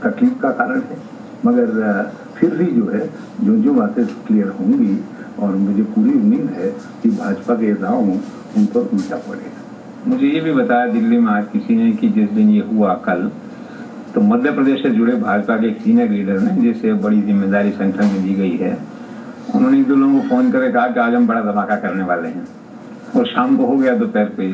तकलीफ का कारण है, मगर फिर भी जो है जो बातें क्लियर होंगी और मुझे पूरी उम्मीद है कि भाजपा के दांव उन पर उल्टा पड़ेगा। मुझे ये भी बताया दिल्ली में आज किसी ने कि जिस दिन ये हुआ कल, तो मध्य प्रदेश से जुड़े भाजपा के एक सीनियर लीडर ने, जिसे बड़ी जिम्मेदारी संगठन में दी गई है, उन्होंने एक दो लोगों को फोन करके कहा कि आज हम बड़ा धमाका करने वाले हैं, और शाम को हो गया दोपहर पे।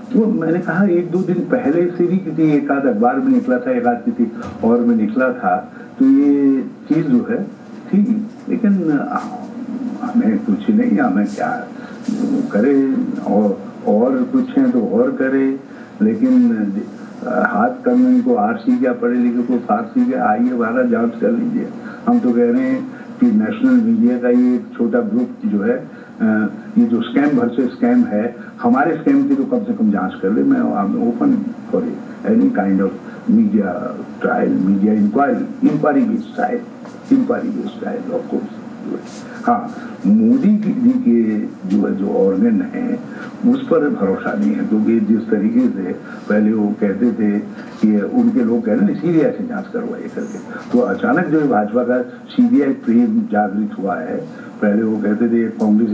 वो मैंने कहा एक दो दिन पहले से भी किसी एक आध अखबार में निकला था, एक आध किसी और में निकला था, तो ये चीज जो है थी, लेकिन हमें कुछ नहीं, हमें क्या करे, और कुछ है तो और करे, लेकिन हाथ कानून को आरसी क्या पढ़े लिखे को फारसी क्या, आइए हमारा जांच कर लीजिए। हम तो कह रहे हैं कि नेशनल मीडिया का ये एक छोटा ग्रुप जो है, ये जो स्कैम वर्सेस स्कैम है, हमारे स्कैम की तो कम से कम जांच कर ले। मैं open for any kind of media trial, media inquiry based trial of course. हाँ, मोदी जी के जो ऑर्गन है उस पर भरोसा नहीं है, क्योंकि जिस तरीके से पहले वो कहते थे कि उनके लोग कह रहे हैं सीबीआई से जांच करवाइए करके, तो अचानक जो भाजपा का सीबीआई प्रेम जागृत हुआ है। पहले वो कहते थे कांग्रेस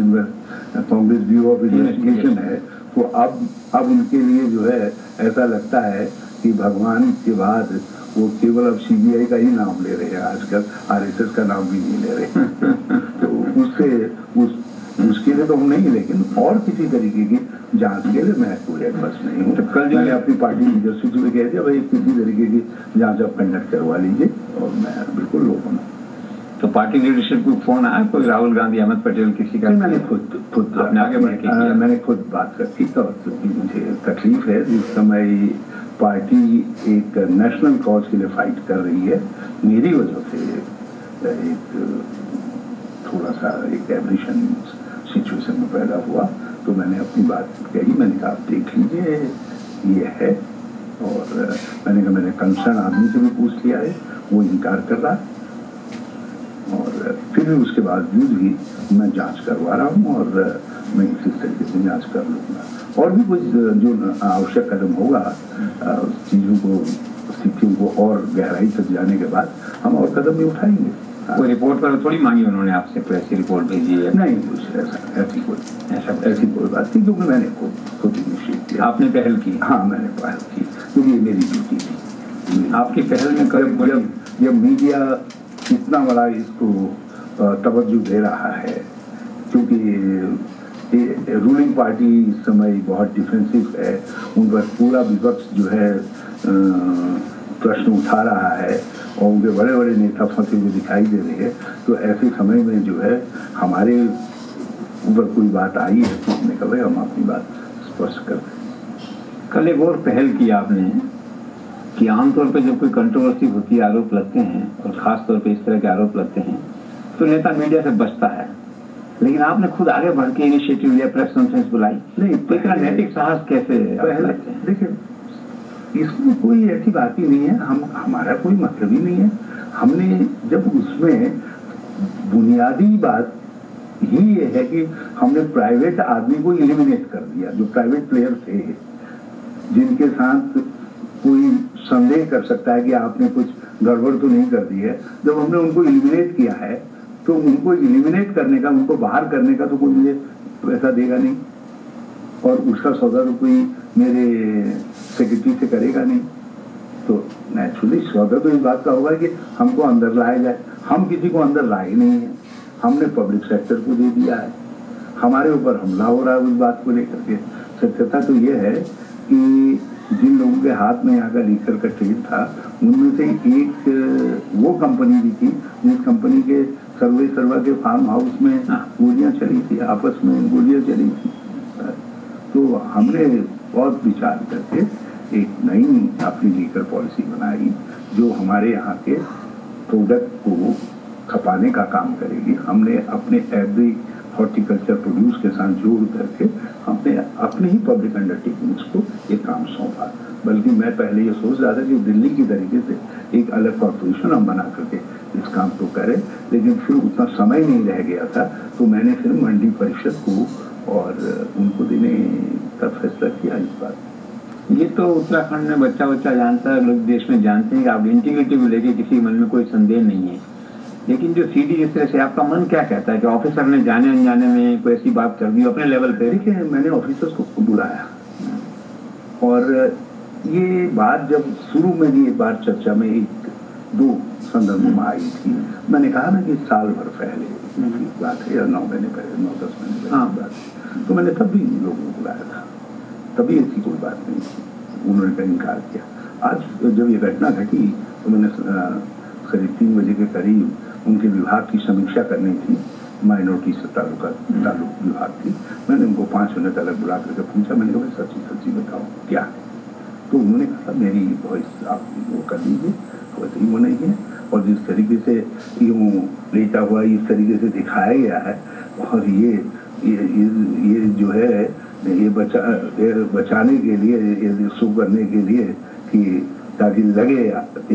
ब्यूरो ऑफ इन्वेस्टिगेशन है, तो अब उनके लिए जो है ऐसा लगता है कि भगवान के बाद वो केवल अब सीबीआई का ही नाम ले रहे हैं, आजकल आरएसएस का नाम भी नहीं ले रहे। तो उसके लिए तो हम नहीं, लेकिन और किसी तरीके की जांच के लिए मैं पूरे बस नहीं हूँ। तो कल जो मैंने अपनी पार्टी लीडरशिप से कह दिया भाई किसी तरीके की जांच आप कंडक्ट करवा लीजिए, और मैं बिल्कुल ओपन हूँ। तो पार्टी लीडरशिप को फोन आया कोई, राहुल गांधी, अहमद पटेल, किसी का? मैंने खुद अपने आगे बढ़ के किया? मैंने खुद बात रखी, तो मुझे तकलीफ है जिस समय पार्टी एक नेशनल कॉज के लिए फाइट कर रही है, मेरी वजह से एक थोड़ा सा एक एवरेशन सिचुएशन में पैदा हुआ, तो मैंने अपनी बात कही। मैंने कहा आप देख लीजिए ये है, और मैंने कंसर्न आदमी से भी पूछ लिया है, वो इनकार कर रहा है, और फिर भी उसके बावजूद भी मैं जांच करवा रहा हूँ, और मैं इसी तरीके से जांच कर लूँगा। और भी कुछ जो आवश्यक कदम होगा, चीज़ों को, स्थितियों को और गहराई तक जाने के बाद हम और कदम भी उठाएंगे। कोई रिपोर्ट पर थोड़ी मांगी उन्होंने आपसे, कोई ऐसी रिपोर्ट भेजी है? नहीं, कुछ ऐसी कोई बात नहीं, क्योंकि मैंने खुद इनिशिएट किया। आपने पहल की? हाँ, मैंने पहल की, क्योंकि ये मेरी ड्यूटी थी। आपकी पहल में जब मीडिया इतना बड़ा इसको तवज्जो दे रहा है, क्योंकि रूलिंग पार्टी इस समय बहुत डिफेंसिव है, उन पर पूरा विपक्ष जो है प्रश्न उठा रहा है, और उनके बड़े बड़े नेता फंसे हुए दिखाई दे रहे हैं, तो ऐसे समय में जो है हमारे ऊपर कोई बात आई है, तो हमने कहा हम अपनी बात स्पष्ट कर दें। कल एक और पहल की आपने कि आमतौर पर जब कोई कंट्रोवर्सी होती है, आरोप लगते हैं, और खास तौर पे इस तरह के आरोप लगते हैं, तो नेता मीडिया से बचता है, लेकिन आपने खुद आगे बढ़ के इनिशिएटिव लिया, प्रेस कॉन्फ्रेंस बुलाई। नहीं, तो इतना नैतिक साहस कैसे? देखिए, इसमें कोई ऐसी बात ही नहीं है, हमारा कोई मतलब ही नहीं है। हमने जब उसमें बुनियादी बात ही ये है कि हमने प्राइवेट आदमी को इलिमिनेट कर दिया, जो प्राइवेट प्लेयर थे, जिनके साथ कोई संदेह कर सकता है कि आपने कुछ गड़बड़ तो नहीं कर दी है। जब हमने उनको इलिमिनेट किया है, तो उनको इलिमिनेट करने का, उनको बाहर करने का तो कोई मुझे पैसा देगा नहीं, और उसका सौदा तो कोई मेरे सेक्रेटरी से करेगा नहीं। तो नेचुरली सौदा तो इस बात का होगा कि हमको अंदर लाया जाए। हम किसी को अंदर लाए नहीं है, हमने पब्लिक सेक्टर को दे दिया है, हमारे ऊपर हमला हो रहा है उस बात को लेकर के। सत्यता तो ये है कि जिन लोगों के हाथ में यहाँ का लीकर का ट्रेड था, उनमें से एक वो कंपनी भी थी जिस कंपनी के सर्वा के फार्म हाउस में गोलियां चली थी, आपस में गोलियां चली थी। तो हमने बहुत विचार करके एक नई अपनी लीकर पॉलिसी बनाई, जो हमारे यहाँ के प्रोडक्ट को खपाने का काम करेगी। हमने अपने एवरी हॉर्टिकल्चर प्रोड्यूस के साथ जोड़ करके हमने अपने ही पब्लिक अंडरटेकिंग्स को एक काम सौंपा। बल्कि मैं पहले ये सोच रहा था कि दिल्ली की तरीके से एक अलग कॉर्पोरेशन हम बना करके इस काम को करें, लेकिन फिर उतना समय नहीं रह गया था, तो मैंने फिर मंडी परिषद को और उनको देने का फैसला किया इस बात। ये तो उत्तराखंड में बच्चा बच्चा जानता है, लोग देश में जानते हैं कि आप इंटीग्रिटी को लेके किसी के मन में कोई संदेह नहीं है। लेकिन जो सीडी जिस तरह से आपका मन क्या कहता है कि ऑफिसर ने जाने अनजाने में कोई ऐसी बात कर दी अपने लेवल पे? देखिए, मैंने ऑफिसर्स को बुलाया और ये बात जब शुरू में भी एक बार चर्चा में एक दो संदर्भ में आई थी, मैंने कहा ना कि साल भर पहले की बात है या 9 महीने पहले, 9-10 महीने पहले की बात है। तो मैंने तब भी इन लोगों को बुलाया था, तभी ऐसी कोई बात नहीं थी, उन्होंने का इनकार किया। आज जब ये घटना घटी तो मैंने करीब 3 बजे के करीब उनके विभाग की समीक्षा करनी थी, माइनॉरिटी से ताल्लुक विभाग की। मैंने उनको 5 मिनट अलग बुला करके पूछा, मैंने कहा सच्ची बताओ क्या है? तो उन्होंने कहा मेरी वॉइस आप वो कर लीजिए, वैसे वो नहीं है, और जिस तरीके से यूँ लेटा हुआ इस तरीके से दिखाया गया है, और ये जो है ये बचाने के लिए, ये शो करने के लिए कि ताकि लगे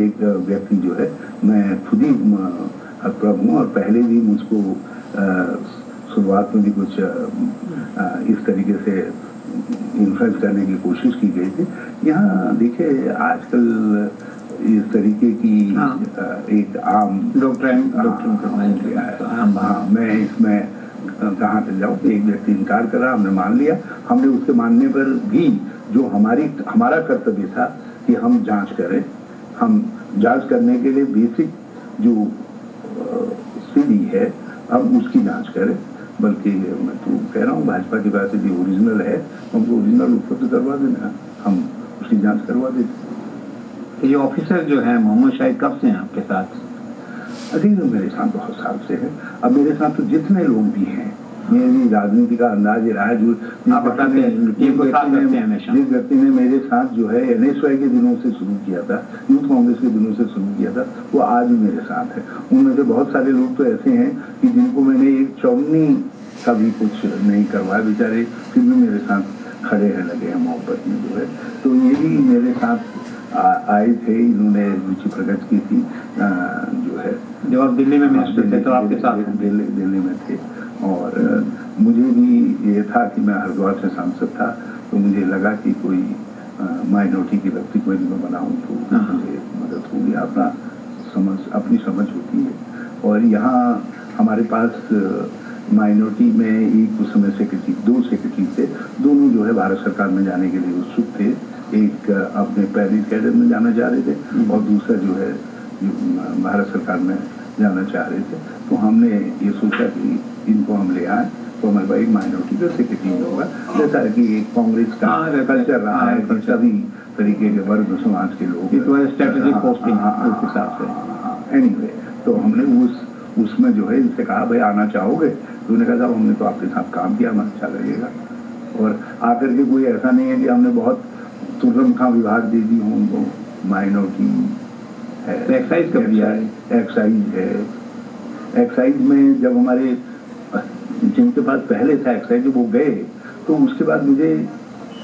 एक व्यक्ति जो है, मैं खुद ही अप्रभ हूँ, और पहले भी मुझको शुरुआत में भी कुछ इस तरीके से इन्फ्लुएंस करने की कोशिश की गई थी। यहाँ देखिए आजकल इस तरीके की एक आम डॉक्ट्रिन मैं इसमें कहाँ से जाऊँ? एक व्यक्ति इनकार कर रहा, हमने मान लिया, हमने उसके मानने पर भी जो हमारा कर्तव्य था कि हम जांच करें, हम जांच करने के लिए बेसिक जो सीडी है हम उसकी जांच करें। बल्कि मैं तो कह रहा हूँ भाजपा की बात जो ओरिजिनल है हमको ओरिजिनल उपलब्ध करवा देना, हम उसकी जांच करवा देते। ये ऑफिसर जो है मोहम्मद शाहिद कब से हैं आपके साथ? अभी तो मेरे साथ बहुत साल से है। अब मेरे साथ तो जितने लोग भी हैं, मेरी राजनीति का अंदाज ये रहा है, जिस व्यक्ति ने मेरे साथ जो है NSY के दिनों से शुरू किया था, यूथ कांग्रेस के दिनों से शुरू किया था, वो आज भी मेरे साथ है। उनमें से बहुत सारे लोग तो ऐसे हैं कि जिनको मैंने एक चौमनी का भी कुछ नहीं करवाया, बेचारे फिर भी मेरे साथ खड़े हैं, लगे हैं मोहब्बत में जो है। तो ये भी मेरे साथ आए थे, इन्होंने रुचि प्रकट की थी जो है। जब आप दिल्ली में मिनिस्टर थे तो आपके साथ दिल्ली में थे, और मुझे भी ये था कि मैं हरिद्वार से सांसद था, तो मुझे लगा कि कोई माइनॉरिटी की व्यक्ति को मैं बनाऊं तो मुझे मदद होगी, अपनी समझ होती है। और यहाँ हमारे पास माइनॉरिटी में एक उस समय सेक्रेटरी, 2 सेक्रेटरी थे, दोनों जो है भारत सरकार में जाने के लिए उत्सुक थे। एक अपने पैरिस कैडर में जाना चाह रहे थे और दूसरा जो है भारत सरकार में जाना चाह रहे थे। तो हमने ये सोचा कि इनको हम ले आए तो हमारे भाई माइनॉरिटी का सेक्रेटरी होगा, जैसा कि एक कांग्रेस का कल्चर रहा है कि सभी तरीके के वर्ग समाज के लोग स्ट्रेटेजिक पोस्टिंग उस हिसाब से। एनीवे, तो हमने उसमें जो है इनसे कहा भाई आना चाहोगे? तो उन्होंने कहा साहब हमने तो आपके साथ काम किया, हमें अच्छा लगेगा। और आकर के कोई ऐसा नहीं है कि हमने बहुत तुरंत का विभाग दे दी हो उनको, माइनॉरिटी है, एक्साइज कर दिया है, एक्साइज है। एक्साइज में जब हमारे जिनके पास पहले था एक्साइज वो गए, तो उसके बाद मुझे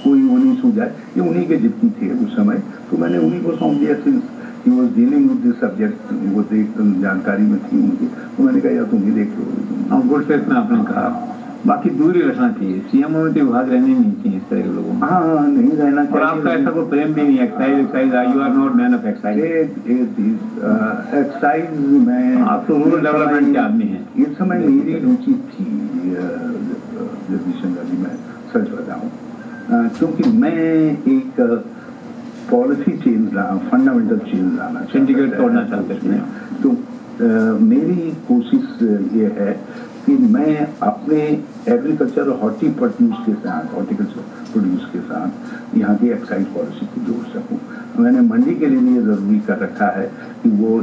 कोई वो नहीं सूझा, ये उन्हीं के जितनी थे उस समय, तो मैंने उन्हीं को सौंप दिया। Since he was dealing with this subject, वो जानकारी में थी उनकी, तो मैंने कहा यार तुम ही देख लो। गुड फेथ में आपने कहा, बाकी दूरी रखना चाहिए, सीएम के विभाग रहने नहीं चाहिए इस तरह के लोगों में। हाँ, नहीं रहना चाहिए। और आपका ऐसा कोई प्रेम भी नहीं है excise, you are not man of excise. Excise में आप तो रूरल डेवलपमेंट के आदमी हैं। इस समय मेरी रुचि थी जगदीशन गांधी, मैं सच बताऊं, क्योंकि मैं एक पॉलिसी चेंज फंडामेंटल चेंज लाना, सिंडिकेट तोड़ना चाहते थे। तो मेरी कोशिश ये है कि मैं अपने एग्रीकल्चर और हॉर्टिकल्चर प्रोड्यूस के साथ यहाँ की एक्साइज पॉलिसी को जोड़ सकूँ। मैंने मंडी के लिए भी ये ज़रूरी कर रखा है कि वो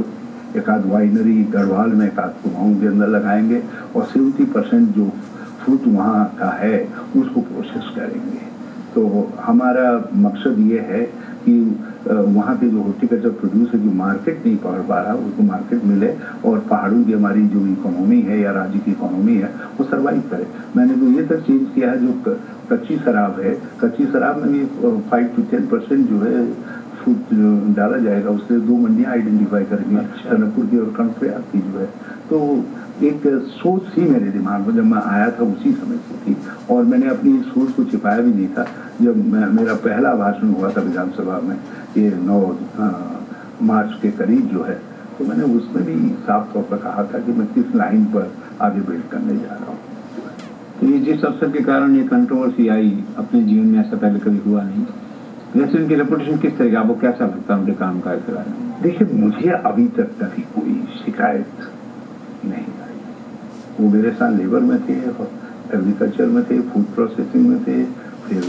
एक आध वाइनरी गढ़वाल में, एक आध कुमाऊं के अंदर लगाएंगे और 70% जो फ्रूट वहाँ का है उसको प्रोसेस करेंगे। तो हमारा मकसद ये है कि वहाँ के जो हॉर्टिकल्चर प्रोड्यूस है, जो मार्केट नहीं पकड़ पा रहा, उसको मार्केट मिले और पहाड़ों की हमारी जो इकोनॉमी है या राज्य की इकोनॉमी है वो सर्वाइव करे। मैंने तो ये तक चेंज किया है, जो कच्ची शराब है, कच्ची शराब में भी 5 to 10% जो है फ्रूट डाला जाएगा, उससे 2 मंडियाँ आइडेंटिफाई करेंगे, टनकपुर की और कर्णप्रयाग की जो है। तो एक सोच सी मेरे दिमाग में जब मैं आया था उसी समय से थी, और मैंने अपनी इस सोच को छिपाया भी नहीं था। जब मेरा पहला भाषण हुआ था विधानसभा में, ये 9 मार्च के करीब जो है, तो मैंने उसमें भी साफ तौर पर कहा था कि मैं किस लाइन पर आगे बिल्ड करने जा रहा हूँ। तो ये जिस अवसर के कारण ये कंट्रोवर्सी आई, अपने जीवन में ऐसा पहले कभी हुआ नहीं। वैसे उनकी रेपुटेशन किस तरह का, आपको कैसा लगता है उनके काम काज के बारे में? देखिए, मुझे अभी तक कभी कोई शिकायत नहीं आई। वो मेरे साथ लेबर में थे, एग्रीकल्चर में थे, फूड प्रोसेसिंग में थे, फिर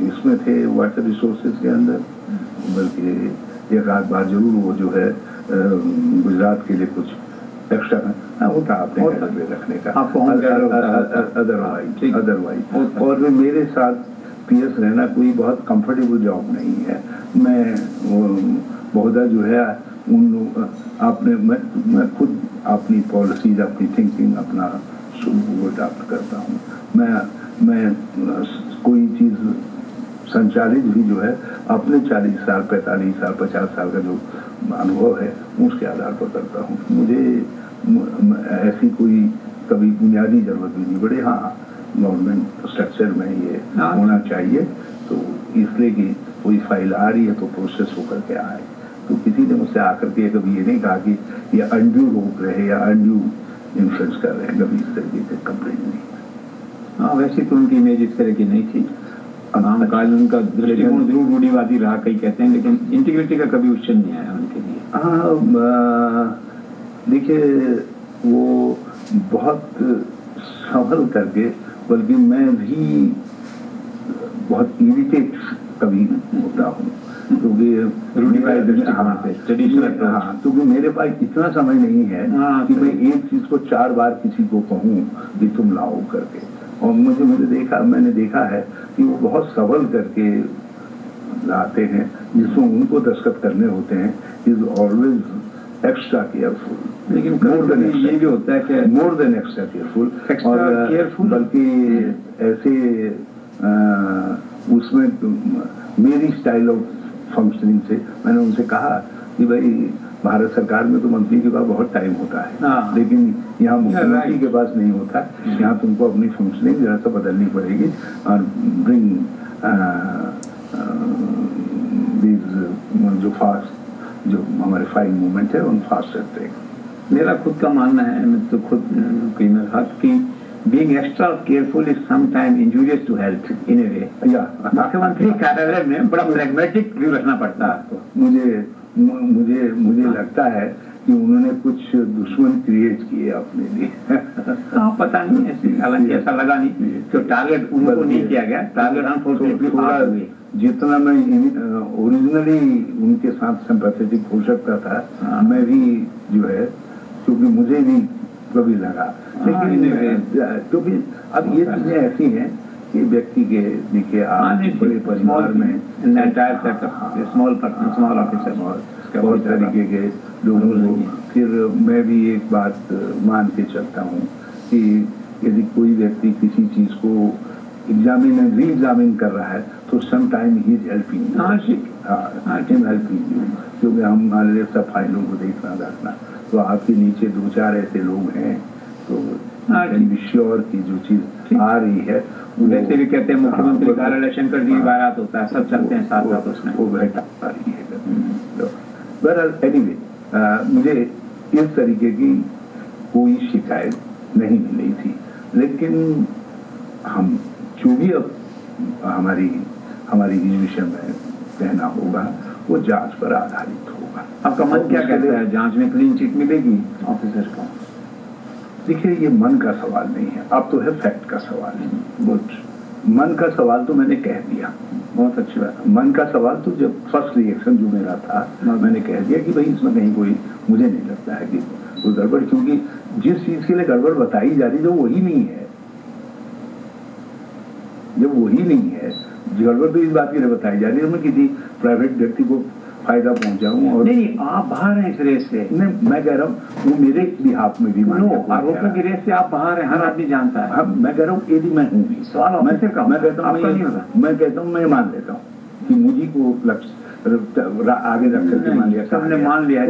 इसमें थे वाटर रिसोर्सेज के अंदर, बल्कि एक आध बार जरूर वो जो है गुजरात के लिए कुछ एक्स्ट्रा होता अपने घर में रखने का, अदरवाइज। और मेरे साथ पीएस रहना कोई बहुत कंफर्टेबल जॉब नहीं है। मैं बहुधा जो है मैं खुद अपनी पॉलिसीज, अपनी थिंकिंग, अपना वो अडॉप्ट करता हूँ। मैं कोई चीज़ संचालित भी जो है अपने 40 साल, 45 साल, 50 साल का जो अनुभव है उसके आधार पर करता हूँ। मुझे ऐसी कोई कभी बुनियादी जरूरत भी नहीं पड़ी। हाँ, गवर्नमेंट स्ट्रक्चर में ये होना चाहिए, तो इसलिए कि कोई फाइल आ रही है तो प्रोसेस होकर के आए। तो किसी ने मुझसे आकर के कभी ये नहीं कहा कि ये अनड्यू रोक रहे या अनड्यू इन्फ्लुएंस कर रहे हैं, कभी इस तरीके से कंप्लेंट नहीं। हाँ, वैसे तो उनकी इमेज इस तरह की नहीं थी। काम काज उनका दृष्टिकोण जरूर रूढ़िवादी रहा, कई कहते हैं, लेकिन इंटीग्रिटी का कभी उच्चन नहीं आया उनके लिए। हाँ, देखिए, वो बहुत संभल करके, बल्कि मैं भी बहुत इरिटेट कभी होता हूँ, क्योंकि क्योंकि मेरे पास इतना समय नहीं है कि मैं एक चीज को 4 बार किसी को कहूँ कि तुम लाओ करके। और मैंने देखा है कि वो बहुत सबल करके लाते हैं, जिसमें उनको दस्तखत करने होते हैं। Is always extra careful. लेकिन ये भी होता है कि मोर देन एक्स्ट्रा केयरफुल, बल्कि ऐसे उसमें मेरी स्टाइल ऑफ फंक्शनिंग से मैंने उनसे कहा कि भाई, भारत सरकार में तो मंत्री के पास बहुत टाइम होता है, लेकिन यहाँ मुख्यमंत्री के पास नहीं होता। यहाँ तुमको अपनी फंक्शनिंग जरा सा बदलनी पड़ेगी और ब्रिंग जो फास्ट, जो हमारे फाइन मूवमेंट है उन फास्ट रहते हैं। मेरा खुद का मानना है, मैं तो खुद कई बार कि being extra careful is sometimes injurious to health in a way। मुख्यमंत्री कार्यालय में बड़ा pragmatic व्यू रखना पड़ता है आपको। मुझे लगता है कि उन्होंने कुछ दुश्मन क्रिएट किए अपने लिए। हाँ, पता नहीं, ऐसी हालांकि ऐसा लगा नहीं कि टारगेट उनको नहीं किया गया। टारगेट अनफॉर्चुनेटली थोड़ा जितना मैं ओरिजिनली उनके साथ सिंपैथेटिक हो सकता था, मैं भी जो है, क्योंकि मुझे भी कभी लगा, लेकिन क्योंकि अब ये चीजें ऐसी हैं कि व्यक्ति के देखिए, आप बड़े परिवार में स्मॉल ऑफिसर बहुत तरीके के लोगों को, फिर मैं भी एक बात मान के चलता हूँ कि यदि कोई व्यक्ति किसी चीज को री एग्जामिन कर रहा है तो सम टाइम ही इज हेल्पिंग, क्योंकि हमारे लिए सब फाइलों को देखना रखना, तो आपके नीचे 2-4 ऐसे लोग हैं, तो श्योर की जो चीज आ रही है, वैसे भी कहते हैं मुख्यमंत्री कार्यालय शंकर जी की बारात होता है, सब चलते हैं साथ साथ उसमें, वो बैठा आ रही है। बहरहाल एनीवे, मुझे इस तरीके की कोई शिकायत नहीं मिली थी, लेकिन हम जो भी अब हमारी रिजोल्यूशन में कहना होगा वो जांच पर आधारित होगा। आपका मन क्या कहता है, जांच में क्लीन चिट मिलेगी ऑफिसर को? देखिए, ये मन का सवाल नहीं है, अब तो है फैक्ट का सवाल है। गुड, मन का सवाल तो मैंने कह दिया, बहुत अच्छी बात। मन का सवाल तो जब फर्स्ट रिएक्शन जो मेरा था, मैंने कह दिया कि भाई इसमें कहीं कोई, मुझे नहीं लगता है कि कोई गड़बड़, क्योंकि जिस चीज के लिए गड़बड़ बताई जा रही है वही नहीं है। जब वही नहीं है, गड़बड़ तो इस बात के लिए बताई जा रही है मैं किसी प्राइवेट व्यक्ति को फायदा पहुंचाऊं, और नहीं, आप बाहर हैं इस रेस से। नहीं, मैं कह रहा हूँ वो मेरे बिहाफ में भी आरोपों की रेस से आप बाहर हैं, हर आदमी जानता है। मैं कह रहा हूँ यदि मैं हूँ भी सवाल मैं कहता हूँ, मैं मान लेता हूँ कि मुझे को लक्ष्य आगे रख करके मान लिया, सबने मान लिया।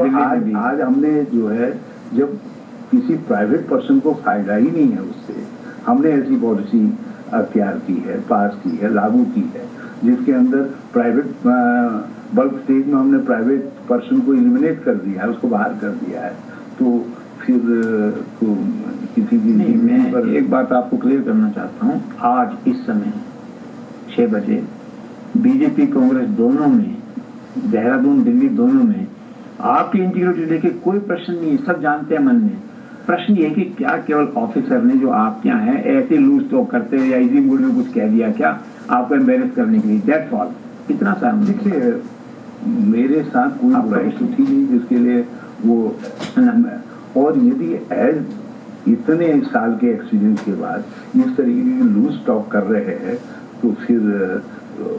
आज हमने जो है जब किसी प्राइवेट पर्सन को फायदा ही नहीं है उससे, हमने ऐसी पॉलिसी अख्तियार की है, पास की है, लागू की है, जिसके अंदर प्राइवेट बल्क स्टेज में हमने प्राइवेट पर्सन को एलिमिनेट कर दिया है, उसको बाहर कर दिया है। तो फिर तो किसी की नहीं, मैं पर एक बात आपको क्लियर करना चाहता हूँ। आज इस समय 6 बजे बीजेपी कांग्रेस दोनों में, देहरादून दिल्ली दोनों में आपकी इंटीग्रिटी लेके कोई प्रश्न नहीं है, सब जानते हैं मन में। प्रश्न ये है कि क्या केवल ऑफिसर ने जो आपके यहाँ है ऐसे लूज टॉक करते हुए या इजी मूड में कुछ कह दिया क्या आपको एम्बेरस करने के लिए, दैट्स ऑल, इतना सा। देखिए मेरे साथ कोई बुराई तो थी नहीं जिसके लिए वो, और यदि एज इतने साल के एक्सपीरियंस के बाद इस तरीके की लूज टॉक कर रहे हैं तो फिर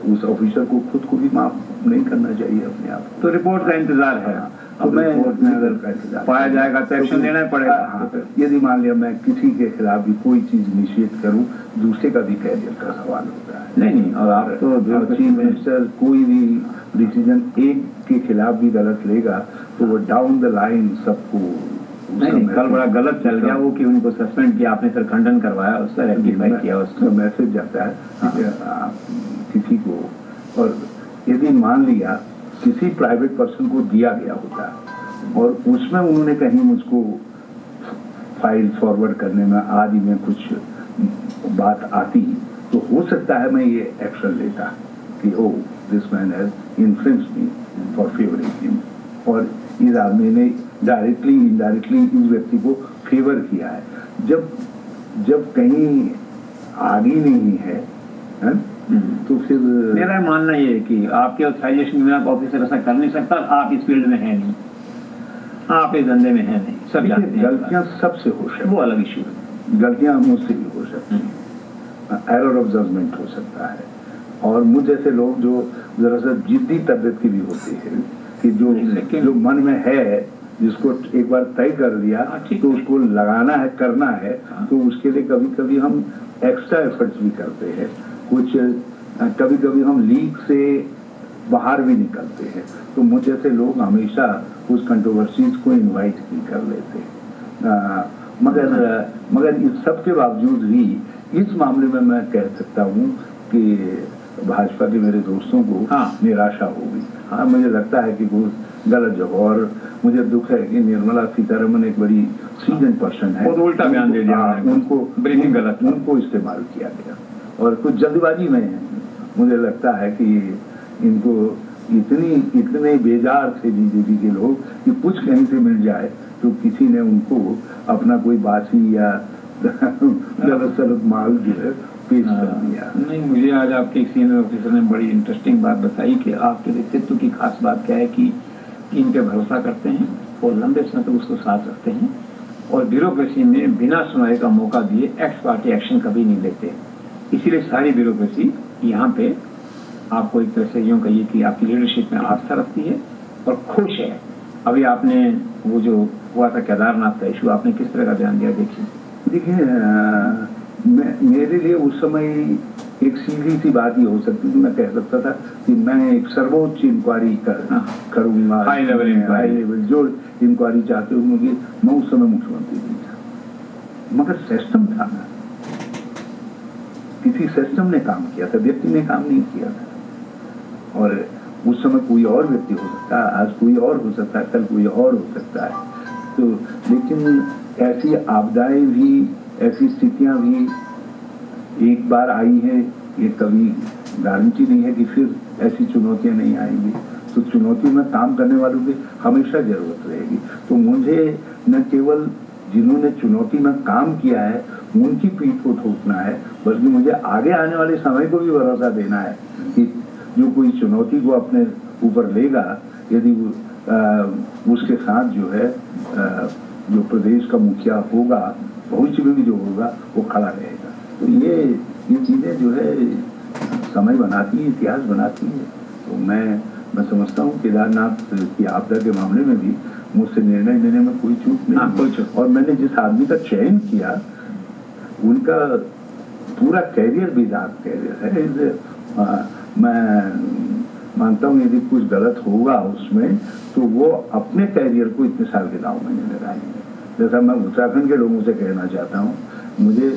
उस ऑफिसर को खुद को भी माफ नहीं करना चाहिए अपने आप को। तो रिपोर्ट का इंतजार है। तो मैं रिपोर्ट में अगर का इंतजार पाया जाएगा तो एक्शन लेना पड़ेगा। हाँ, यदि मान लिया मैं किसी के खिलाफ भी कोई चीज निषेध करूं, दूसरे का भी कैरियर का सवाल होता है। नहीं, और आप तो चीफ मिनिस्टर कोई भी डिसीजन एक के खिलाफ भी गलत लेगा तो वो डाउन द लाइन सबको। नहीं, कल बड़ा गलत चल गया वो कि उनको सस्पेंड किया, आपने फिर खंडन करवाया, उसका रेक्टिफाई किया, उसका मैसेज जाता है किसी को। और यदि मान लिया किसी प्राइवेट पर्सन को दिया गया होता और उसमें उन्होंने कहीं मुझको फाइल फॉरवर्ड करने में आदि में कुछ बात आती तो हो सकता है मैं ये एक्शन लेता कि oh this man has influenced me for favouring him, और इस आदमी ने डायरेक्टली इनडायरेक्टली इस व्यक्ति को फेवर किया है। जब कहीं आगे नहीं है तो फिर मेरा मानना ये है कि आपके ऑथराइजेशन बिना ऑफिसर ऐसा कर नहीं सकता। आप इस फील्ड में है नहीं, आप इस धंधे में है नहीं, सब जानते हैं। गलतियां सबसे हो सकती, वो अलग इश्यू है। गलतियां मुझसे भी हो सकती हैं, एरर ऑफ जजमेंट हो सकता है, और मुझ जैसे लोग जो जरा सा जिद्दी तबियत की भी होती है कि जो मन में है जिसको एक बार तय कर दिया तो उसको लगाना है, करना है, तो उसके लिए कभी कभी हम एक्स्ट्रा एफर्ट्स भी करते हैं, कुछ कभी कभी हम लीग से बाहर भी निकलते हैं। तो मुझ जैसे लोग हमेशा उस कंट्रोवर्सीज को इनवाइट नहीं कर लेते हैं। मगर इस सब के बावजूद भी इस मामले में मैं कह सकता हूँ कि भाजपा के मेरे दोस्तों को निराशा होगी। हाँ, मुझे लगता है कि वो गलत जगह, और मुझे दुख है कि निर्मला सीतारमन एक बड़ी सीजन पर्सन है, उल्टा बयान दे दिया उनको ब्रेकिंग गलत, उनको इस्तेमाल किया गया और कुछ जल्दबाजी में मुझे लगता है कि इनको इतने बेजार थे बीजेपी के लोग कि कुछ कहीं से मिल जाए तो किसी ने उनको अपना कोई बासी या गलत सलत माल जो है पेश कर दिया। नहीं, मुझे आज आपके एक सीनियर ऑफिसर ने बड़ी इंटरेस्टिंग बात बताई कि आपके व्यक्तित्व की खास बात क्या है कि इन पे भरोसा करते हैं और लंबे समय तक उसको साथ रखते हैं, और ब्यूरोक्रेसी में बिना सुनाई का मौका दिए एक्स पार्टी एक्शन कभी नहीं लेते। इसीलिए सारी ब्यूरोक्रेसी यहाँ पे आपको एक तरह से यूँ कहिए कि आपकी लीडरशिप में आस्था रखती है और खुश है। अभी आपने वो जो हुआ था केदारनाथ का इशू, आपने किस तरह का ध्यान दिया? देखिए मेरे लिए उस समय एक सीधी सी बात ही हो सकती थी, मैं कह सकता था कि मैं एक सर्वोच्च इंक्वायरी करूंगा, हाई लेवल जो इंक्वायरी चाहते हो, मुझे मैं उस समय मुख्यमंत्री नहीं था, मगर सिस्टम था ना, किसी सिस्टम ने काम किया था, व्यक्ति ने काम नहीं किया था। और उस समय कोई और व्यक्ति हो सकता है, आज कोई और हो सकता है, कल कोई और हो सकता है। तो लेकिन ऐसी आपदाएं भी, ऐसी स्थितियां भी एक बार आई है, ये कभी गारंटी नहीं है कि फिर ऐसी चुनौतियां नहीं आएंगी। तो चुनौती में काम करने वालों की हमेशा जरूरत रहेगी। तो मुझे न केवल जिन्होंने चुनौती में काम किया है उनकी पीठ को ठोकना है, बल्कि मुझे आगे आने वाले समय को भी भरोसा देना है कि जो कोई चुनौती को अपने ऊपर लेगा, यदि उसके साथ जो है जो प्रदेश का मुखिया होगा, भविष्य में भी जो होगा वो खड़ा रहेगा। तो ये चीज़ें जो है समय बनाती है, इतिहास बनाती है। तो मैं समझता हूँ केदारनाथ की आपदा के मामले में भी मुझसे निर्णय लेने में कोई चूक नहीं। और मैंने जिस आदमी का चयन किया उनका पूरा कैरियर भी दाग कैरियर है। मैं मानता हूँ यदि कुछ गलत होगा उसमें तो वो अपने कैरियर को इतने साल के दाव में नहीं लगाएंगे। जैसा मैं उत्तराखंड के लोगों से कहना चाहता हूँ, मुझे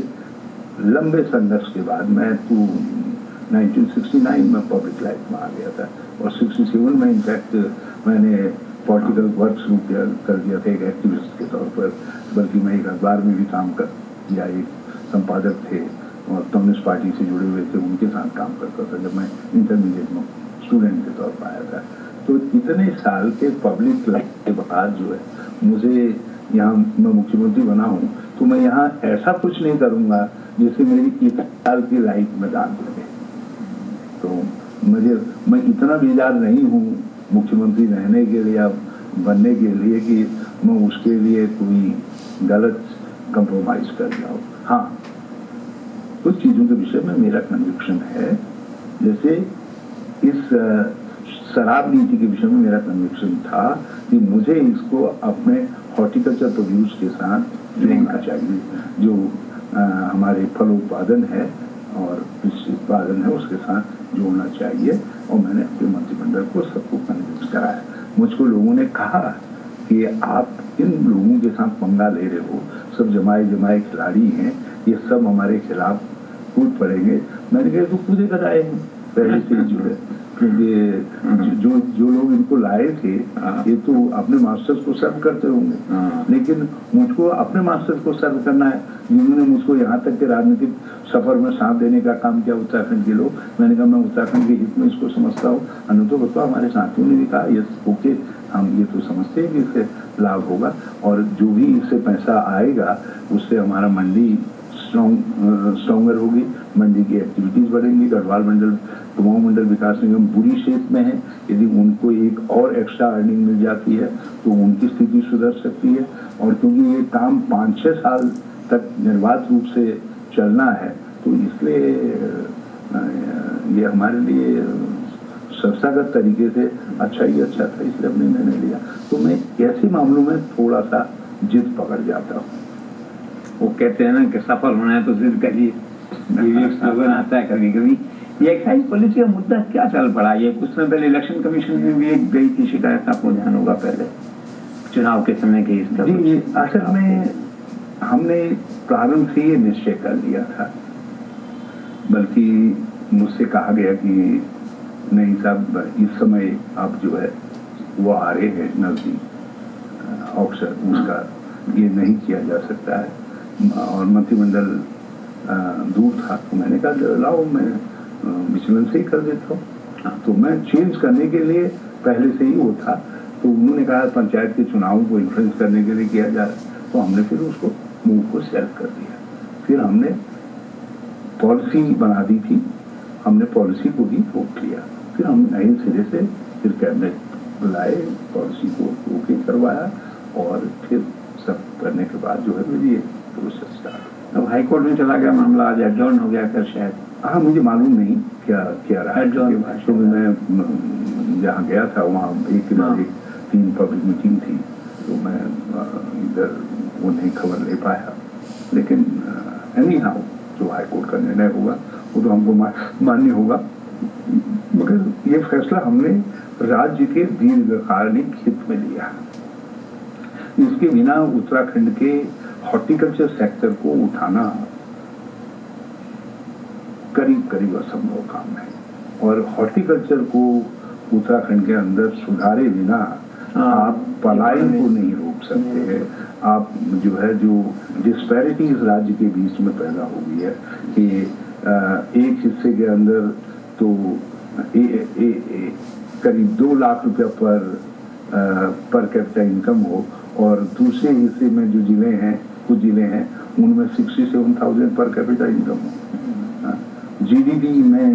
लंबे संघर्ष के बाद मैं 1969 में पब्लिक लाइफ में आ गया था और 67 में इनफैक्ट मैंने पॉलिटिकल वर्क शुरू कर दिया था एक एक्टिविस्ट के तौर पर, बल्कि मैं एक अखबार में भी काम कर किया, एक संपादक थे और कम्युनिस्ट पार्टी से जुड़े हुए थे, उनके साथ काम करता था जब मैं इंटरमीडिएट में स्टूडेंट के तौर पर आया था। तो इतने साल के पब्लिक लाइफ के बाद जो है मुझे यहाँ मैं मुख्यमंत्री बना हूँ, तो मैं यहाँ ऐसा कुछ नहीं करूँगा जिससे मेरी 1 साल की लाइफ में दाग लगे। तो मैं इतना बेजार नहीं हूँ मुख्यमंत्री रहने के लिए या बनने के लिए कि मैं उसके लिए कोई गलत कंप्रोमाइज कर जाऊँ। हाँ, कुछ चीज़ों के विषय में मेरा कन्विक्शन है, जैसे इस शराब नीति के विषय में मेरा कन्विक्शन था कि मुझे इसको अपने हॉर्टिकल्चर प्रोड्यूस के साथ जोड़ना चाहिए, जो हमारे फल उत्पादन है और कृषि उत्पादन है उसके साथ जोड़ना चाहिए। और मैंने अपने मंत्रिमंडल को सबको कन्विंस कराया। मुझको लोगों ने कहा कि आप इन लोगों के साथ पंगा ले रहे हो, सब जमाए खिलाड़ी हैं, ये सब हमारे खिलाफ कूद पड़ेंगे। मैंने कहा तो कूदे कर आए हैं पहले से ही जुड़े, क्योंकि जो लोग इनको लाए थे ये तो अपने मास्टर्स को सर्व करते होंगे, लेकिन मुझको अपने मास्टर्स को सर्व करना है, जिन्होंने मुझको यहाँ तक के राजनीतिक सफर में साथ देने का काम किया उत्तराखंड के लोग। मैंने कहा मैं उत्तराखंड के हित में इसको समझता हूँ। अनुतो बता हमारे साथियों ने भी कहा ये ओके, हम ये तो समझते हैं कि इससे लाभ होगा और जो भी इससे पैसा आएगा उससे हमारा मंडी स्ट्रॉन्गर होगी, मंडी की एक्टिविटीज बढ़ेंगी। गढ़वाल मंडल कुमाऊं मंडल विकास निगम बुरी शेप में है, यदि उनको एक और एक्स्ट्रा अर्निंग मिल जाती है तो उनकी स्थिति सुधर सकती है। और क्योंकि ये काम 5-6 साल तक निर्बाध रूप से चलना है तो इसलिए ये हमारे लिए संस्थागत तरीके से अच्छा था, इसलिए हमने निर्णय लिया। तो मैं ऐसे मामलों में थोड़ा सा जिद पकड़ जाता हूँ। वो कहते हैं ना कि सफल होना है तो जिद करिए, ये एक स्लोगन आता है कभी कभी। ये एक्साइज पॉलिसी का मुद्दा क्या चल पड़ा? ये कुछ समय पहले इलेक्शन कमीशन में भी एक गई थी शिकायत, आपको ध्यान होगा पहले चुनाव के समय के इसका। जी, असल में हमने प्रारंभ से ये निश्चय कर लिया था, बल्कि मुझसे कहा गया कि नहीं साहब इस समय आप जो है वो आ रहे हैं नजदीक अवसर, उसका ये नहीं किया जा सकता है और मंत्रिमंडल दूर था। तो मैंने कहा लाओ मैं विचलन से ही कर देता हूँ। तो मैं चेंज करने के लिए पहले से ही वो था, तो उन्होंने कहा पंचायत के चुनावों को इन्फ्लुएंस करने के लिए किया जा रहा है, तो हमने फिर उसको मूव को सेल्फ कर दिया। फिर हमने पॉलिसी बना दी थी, हमने पॉलिसी को ही रोक लिया, फिर हम नए सिरे से फिर कैबिनेट बुलाए, पॉलिसी को ओके करवाया और फिर सब करने के बाद जो है मेरी ये प्रोसेस स्टार्ट। अब हाई कोर्ट में चला गया मामला, आज एडजॉर्न हो गया कर शायद। हाँ, मुझे मालूम नहीं क्या रहा है, तो मैं जहाँ गया था वहाँ एक 3 पब्लिक मीटिंग थी, तो मैं इधर वो नहीं खबर ले पाया। लेकिन एनी हाउ जो हाई कोर्ट का निर्णय होगा वो तो हमको मान्य होगा, मगर ये फैसला हमने राज्य के दीर्घकालिक हित में लिया। इसके बिना उत्तराखंड के हॉर्टिकल्चर सेक्टर को उठाना करीब असंभव काम है और हॉर्टिकल्चर को उत्तराखंड के अंदर सुधारे बिना आप पलायन को नहीं रोक सकते हैं। आप जो है जो डिस्पैरिटीज राज्य के बीच में पैदा हो गई है कि एक हिस्से के अंदर तो करीब 2 लाख रुपया पर कैपिटा इनकम हो और दूसरे हिस्से में जो जिले हैं, कुछ जिले हैं उनमें 67,000 पर कैपिटा इनकम हो। जीडीपी में